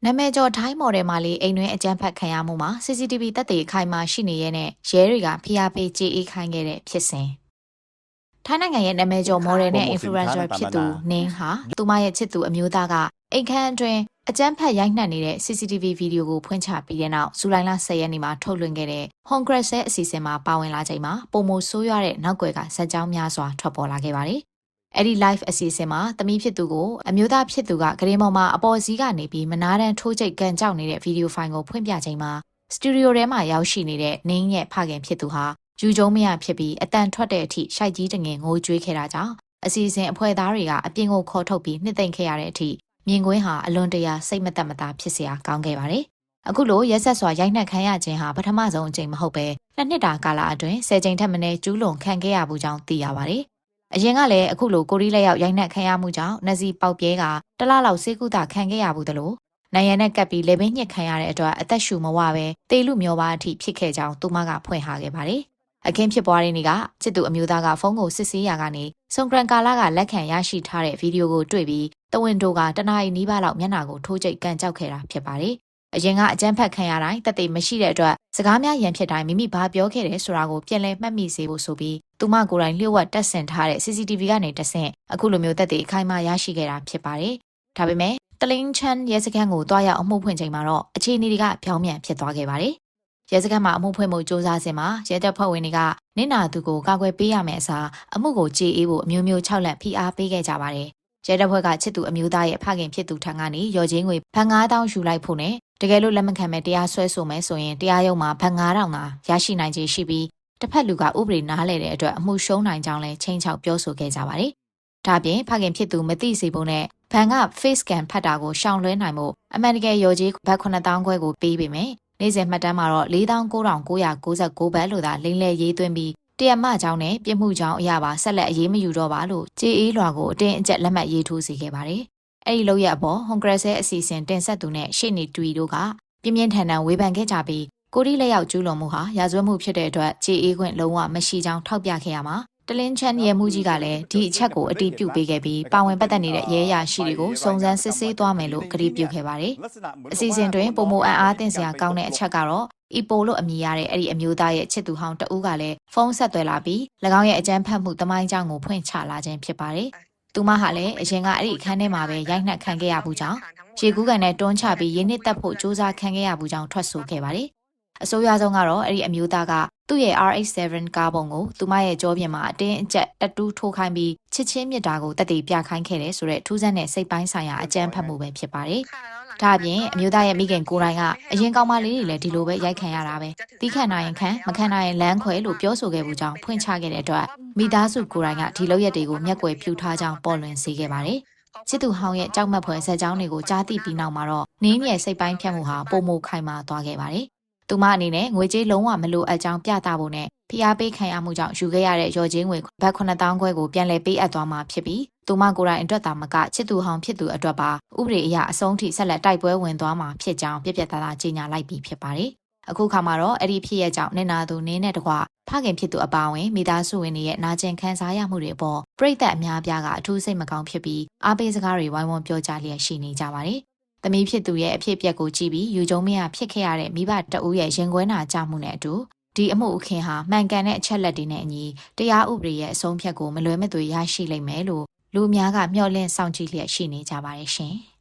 နာမည်ကျော်ထိုင်းမော်ဒယ်မာလေးအိမ်တွင်းအကြမ်းဖက်ခံရမှုမှာ CCTV သက်သေအခိုင်အမာရှိနေရဲနဲ့ရဲတွေကဖိအားပေးကြေအေးခိုင်းခဲ့တဲ့ဖြစ်စဉ်ထိုင်းနိုင်ငံရဲ့နာမည်ကျော်မော်ဒယ်နဲ့ influencer ဖြစ်သူနင်းဟာသူမရဲ့ချစ်သူအမျိုးသားကအိမ်ခန်းအတွင်းအကြမ်းဖက်ရိုက်နှက်နေတဲ့ CCTV ဗီဒီယိုကိုဖွင့်ချပြီးတဲ့နောက်ဇူလိုင်လ10ရက်နေ့မှာထုတ်လွှင့်ခဲ့တဲ့ Congress ရဲ့အစီအစဉ်မှာပါဝင်လာချိန်မှာပုံမဆိုးရွားတဲ့နောက်ွယ်ကဇက်ကြောင်းများစွာထွက်ပေါ်လာခဲ့ပါတယ်။အဲ့ဒီ live အစီအစဉ်မှာသမီးဖြစ်သူကိုအမျိုးသားဖြစ်သူကဂရင်ပေါ်မှာအပေါ်စီးကနေပြီးမနာတမ်းထိုးချိတ်ကန်ကြောက်နေတဲ့ဗီဒီယိုဖိုင်ကိုဖွင့်ပြချိန်မှာစတူဒီယိုထဲမှာရောက်ရှိနေတဲ့နင်းရဲ့ဖခင်ဖြစ်သူဟာယူကျုံမရဖြစ်ပြီးအတန်ထွက်တဲ့အထိရှိုက်ကြီးတငင်ငိုကြွေးခဲ့တာကြောင့်အစီအစဉ်အဖွဲ့သားတွေကအပြင်ကိုခေါ်ထုတ်ပြီးနှစ်သိမ့်ခဲ့ရတဲ့အထိမြင်ကွင်းဟာအလွန်တရာစိတ်မသက်မသာဖြစ်စရာကောင်းခဲ့ပါတယ်။အခုလိုရက်ဆက်စွာရိုက်နှက်ခံရခြင်းဟာပထမဆုံးအကြိမ်မဟုတ်ပဲနှစ်တာကာလအတွင်း10ကြိမ်ထက်မနည်းကျူးလွန်ခံခဲ့ရမှုကြောင့်သိရပါတယ်။အရင်ကလည်းအခုလိုကိုရီးလက်ရောက်ရိုက်နှက်ခံရမှုကြောင့်နှစီပေါက်ပြဲကတလလောက်ဆေးကုသခံခဲ့ရဘူးသလိုနိုင်ငံနဲ့ကပ်ပြီးလေပင်ညစ်ခံရတဲ့အတွက်အသက်ရှူမဝပဲတေလူမျောပါအထိဖြစ်ခဲ့ကြောင်းသူမကဖွင့်ထားခဲ့ပါတယ်။အခင်းဖြစ်ပွားတဲ့နေ့ကချစ်သူအမျိုးသားကဖုန်းကိုစစ်ဆေးရာကနေစုံဂရန်ကာလာကလက်ခံရရှိထားတဲ့ဗီဒီယိုကိုတွေ့ပြီးတဝင်းတို့ကတနာရီနီးပါးလောက်မျက်နှာကိုထိုးကျိတ်ကန်ကြောက်ခဲ့တာဖြစ်ပါတယ်။အရင်ကအကြမ်းဖက်ခံရတိုင်းတသက်မရှိတဲ့အတွက်စကားများရန်ဖြစ်တိုင်းမိမိဘာပြောခဲ့တယ်ဆိုတာကိုပြန်လည်မှတ်မိစေဖို့ဆိုပြီးသူမကိုယ်တိုင်လျှို့ဝှက်တက်ဆင်ထားတဲ့ CCTV ကနေတဆင့်အခုလိုမျိုးသက်သေအခိုင်အမာရရှိခဲ့တာဖြစ်ပါတယ်။ဒါပေမဲ့တလင်းချန်ရဲစခန်းကိုတွားရောက်အမှုဖွင့်ချိန်မှာတော့အခြေအနေတွေကပြောင်းပြန်ဖြစ်သွားခဲ့ပါတယ်။ရဲစခန်းမှာအမှုဖွင့်မှုစ조사စဉ်မှာရဲတပ်ဖွဲ့ဝင်တွေကနင့်နာသူကိုကာကွယ်ပေးရမယ်အစားအမှုကိုကြေအေးဖို့အမျိုးမျိုးခြောက်လန့်ဖိအားပေးခဲ့ကြပါတယ်။ရဲတပ်ဖွဲ့ကချစ်သူအမျိုးသားရဲ့ဖခင်ဖြစ်သူထံကနေရော်ချင်းငွေဘတ်9000ယူလိုက်ဖို့နဲ့တကယ်လို့လက်မခံမဲ့တရားစွဲဆိုမယ်ဆိုရင်တရားရုံးမှာဘတ်9000သာရရှိနိုင်ခြေရှိပြီးတစ်ဖက်လူကဥပဒေနားလဲတဲ့အတွက်အမှုရှုံးနိုင်ကြောင်းလဲချိန်ချောက်ပြောဆိုခဲ့ကြပါတယ်။ဒါပြင်ဖခင်ဖြစ်သူမသိစေဖို့နဲ့ဘန်က face scan ဖတ်တာကိုရှောင်လွှဲနိုင်မှုအမှန်တကယ်ရော်ကြီးဘတ်9000ခွဲကိုပေးပေမယ်။နေ့စဉ်မှတ်တမ်းမှာတော့49,999ဘတ်လို့သာလိမ့်လဲရေးသွင်းပြီးတရားမကြောင်းနဲ့ပြစ်မှုကြောင်းအရာပါဆက်လက်အရေးမယူတော့ပါလို့ကြေအေးလွှာကိုအတင်းအကျပ်လက်မှတ်ရေးထိုးစေခဲ့ပါတယ်။အဲ့ဒီလောက်ရအပေါ် Congress ရဲ့အစီအစဉ်တင်ဆက်သူနဲ့ရှေ့နေတူတို့ကပြင်းပြင်းထန်ထန်ဝေဖန်ခဲ့ကြပြီးကိုရီးလက်ရောက်ကျူးလွန်မှုဟာရာဇဝတ်မှုဖြစ်တဲ့အတွက်ကြေအေးခွင့်လုံးဝမရှိကြောင်းထောက်ပြခဲ့ရမှာတလင်းချန်ရဲမှုကြီးကလည်းဒီအချက်ကိုအတိပြုပေးခဲ့ပြီးပါဝင်ပတ်သက်နေတဲ့ရဲရရှိတွေကိုစုံစမ်းစစ်ဆေးသွားမယ်လို့ကတိပြုခဲ့ပါတယ်။အစီအစဉ်တွင်ပုံမအံ့အားသင့်စရာကောင်းတဲ့အချက်ကတော့အီပိုလို့အမည်ရတဲ့အဲ့ဒီအမျိုးသားရဲ့ချစ်သူဟောင်းတဦးကလည်းဖုန်းဆက်သွယ်လာပြီး၎င်းရဲ့အကြမ်းဖက်မှုတမိုင်းကြောင်းကိုဖွင့်ချလာခြင်းဖြစ်ပါတယ်။သူမဟာလည်းအရင်ကအဲ့ဒီအခန်းထဲမှာပဲရိုက်နှက်ခံခဲ့ရဘူးကြောင်းရေကူးကန်နဲ့တွန်းချပြီးရင်းနစ်တက်ဖို့စ조사ခံခဲ့ရဘူးကြောင်းထွက်ဆိုခဲ့ပါတယ်။အဆိုးရွားဆုံးကတော့အဲ့ဒီအမျိုးသားကသူ့ရဲ့ RH7 ကားပုံကိုသူမရဲ့ကြောပြင်မှာအတင်းအကျပ်တတူးထိုးခိုင်းပြီးချစ်ချင်းမြတ်တာကိုတက်တည်ပြခိုင်းခဲ့တယ်ဆိုတဲ့ထူးဆန်းတဲ့စိတ်ပိုင်းဆိုင်ရာအကြမ်းဖက်မှုပဲဖြစ်ပါတယ်။ဒါအပြင်အမျိုးသားရဲ့မိခင်ကိုယ်တိုင်ကအရင်ကောင်မလေးတွေလည်းဒီလိုပဲရိုက်ခံရတာပဲ။တီးခံနိုင်ရင်ခံမခံနိုင်ရင်လမ်းခွဲလို့ပြောဆိုခဲ့ဘူးကြောင်းဖွင့်ချခဲ့တဲ့အတွက်မိသားစုကိုယ်တိုင်ကဒီလောက်ရက်တွေကိုမျက်ကွယ်ဖြူထားကြောင်းပေါ်လွင်စေခဲ့ပါတယ်။ချစ်သူဟောင်းရဲ့ကြောက်မက်ဖွယ်ဇက်ကြောင်းတွေကိုကြားသိပြီးနောက်မှာတော့နင်းရဲ့စိတ်ပိုင်းဖြတ်မှုဟာပုံမခိုင်မာသွားခဲ့ပါတယ်။သူမအနေနဲ့ငွေကြေးလုံးဝမလိုအပ်ကြောင်းပြသဖို့နဲ့ဖိအားပေးခံရမှုကြောင့်ယူခဲ့ရတဲ့ရော်ချင်းငွေဘတ်9000ခွဲကိုပြန်လည်ပေးအပ်သွားမှာဖြစ်ပြီးသူမကိုယ်တိုင်အတွက်သာမကချစ်သူဟောင်းဖြစ်သူအတွက်ပါဥပဒေအရအဆုံးထိဆက်လက်တိုက်ပွဲဝင်သွားမှာဖြစ်ကြောင်းပြပြသားသားကြေညာလိုက်ပြီးဖြစ်ပါတယ်။အခုခါမှာတော့အဲ့ဒီဖြစ်ရကြောင့်နင်နာသူနင်းနဲ့တကွဖခင်ဖြစ်သူအပါအဝင်မိသားစုဝင်တွေရဲ့နာကျင်ခံစားရမှုတွေအပေါ်ပြည်သက်အများပြားကအထူးစိတ်မကောင်းဖြစ်ပြီးအားပေးစကားတွေဝိုင်းဝန်းပြောကြလျက်ရှိနေကြပါတယ်။သမီးဖြစ်သူရဲ့အဖြစ်အပျက်ကိုကြည့်ပြီးယူကျုံမရဖြစ်ခဲ့ရတဲ့မိဘတအူးရဲ့ရင်ခွဲနာကြမှုနဲ့အတူဒီအမှုအခင်းဟာမှန်ကန်တဲ့အချက်လက်တွေနဲ့အညီတရားဥပဒေရဲ့အဆုံးဖြတ်ကိုမလွဲမသွေရရှိလိမ့်မယ်လို့လူအများကမျှော်လင့်စောင့်ကြည့်လျက်ရှိနေကြပါတယ်ရှင်။